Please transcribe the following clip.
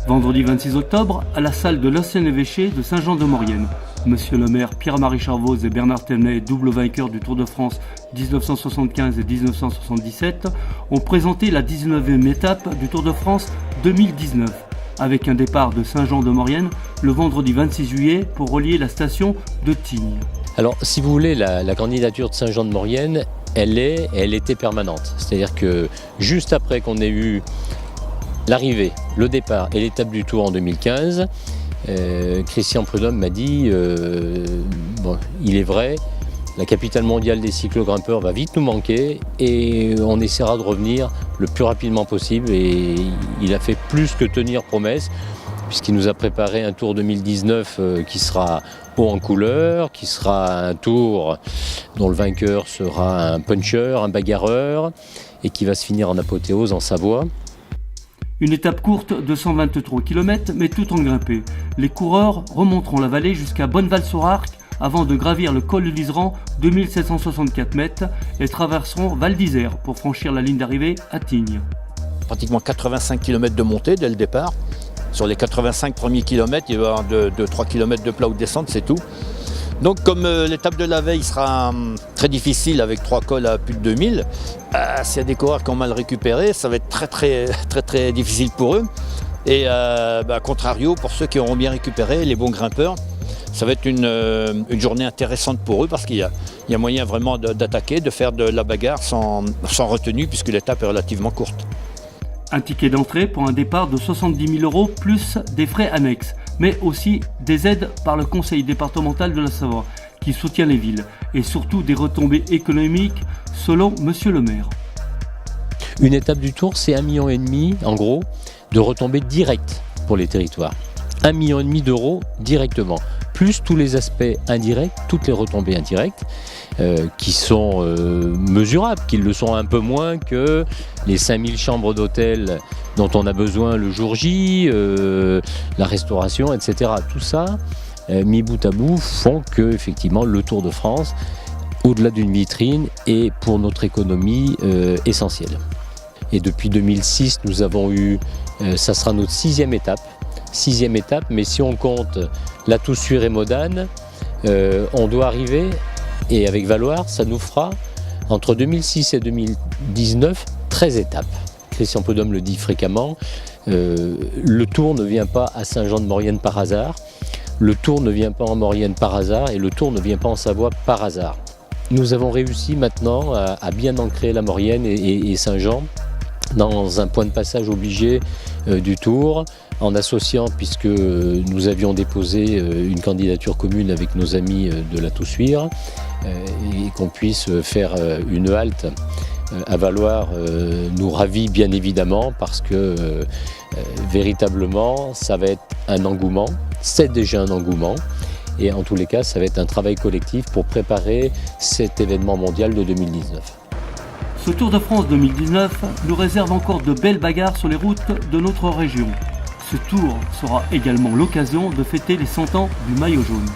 Vendredi 26 octobre, à la salle de l'ancien évêché de Saint-Jean-de-Maurienne. Monsieur le maire Pierre-Marie Charvoz et Bernard Thévenet, double vainqueurs du Tour de France 1975 et 1977, ont présenté la 19e étape du Tour de France 2019, avec un départ de Saint-Jean-de-Maurienne le vendredi 26 juillet pour relier la station de Tignes. Alors, si vous voulez, la candidature de Saint-Jean-de-Maurienne, elle était permanente. C'est-à-dire que juste après qu'on ait eu l'arrivée, le départ et l'étape du Tour en 2015, Christian Prudhomme m'a dit il est vrai, la capitale mondiale des cyclogrimpeurs va vite nous manquer et on essaiera de revenir le plus rapidement possible. Et il a fait plus que tenir promesse, puisqu'il nous a préparé un Tour 2019 qui sera haut en couleur, qui sera un Tour dont le vainqueur sera un puncher, un bagarreur, et qui va se finir en apothéose en Savoie. Une étape courte de 123 km, mais tout en grimpé. Les coureurs remonteront la vallée jusqu'à Bonneval-sur-Arc avant de gravir le col du Liseran, 2764 mètres, et traverseront Val d'Isère pour franchir la ligne d'arrivée à Tignes. Pratiquement 85 km de montée dès le départ. Sur les 85 premiers kilomètres, il va y avoir 2-3 km de plat ou de descente, c'est tout. Donc comme l'étape de la veille sera très difficile avec 3 cols à plus de 2000, s'il y a des coureurs qui ont mal récupéré, ça va être très difficile pour eux. Et à contrario, pour ceux qui auront bien récupéré, les bons grimpeurs, ça va être une journée intéressante pour eux parce qu'il y a moyen vraiment d'attaquer, de faire de la bagarre sans retenue puisque l'étape est relativement courte. Un ticket d'entrée pour un départ de 70 000 € plus des frais annexes, mais aussi des aides par le conseil départemental de la Savoie qui soutient les villes et surtout des retombées économiques selon monsieur le maire. Une étape du Tour, c'est 1,5 million en gros de retombées directes pour les territoires. 1,5 million d'euros directement, plus tous les aspects indirects, toutes les retombées indirectes qui sont mesurables, qui le sont un peu moins que les 5000 chambres d'hôtel dont on a besoin le jour J, la restauration, etc. Tout ça, mis bout à bout, font que effectivement le Tour de France, au-delà d'une vitrine, est pour notre économie essentiel. Et depuis 2006, nous avons eu, ça sera notre 6e étape. 6e étape, mais si on compte la Toussuire et Modane, on doit arriver, et avec Valloire, ça nous fera, entre 2006 et 2019, 13 étapes. Christian Prudhomme le dit fréquemment, le Tour ne vient pas à Saint-Jean-de-Maurienne par hasard, le Tour ne vient pas en Maurienne par hasard, et le Tour ne vient pas en Savoie par hasard. Nous avons réussi maintenant à bien ancrer la Maurienne et Saint-Jean dans un point de passage obligé du Tour, en associant, puisque nous avions déposé une candidature commune avec nos amis de la Toussuire, et qu'on puisse faire une halte à Valloire nous ravit bien évidemment, parce que véritablement ça va être un engouement, c'est déjà un engouement, et en tous les cas ça va être un travail collectif pour préparer cet événement mondial de 2019. Ce Tour de France 2019 nous réserve encore de belles bagarres sur les routes de notre région. Ce tour sera également l'occasion de fêter les 100 ans du maillot jaune.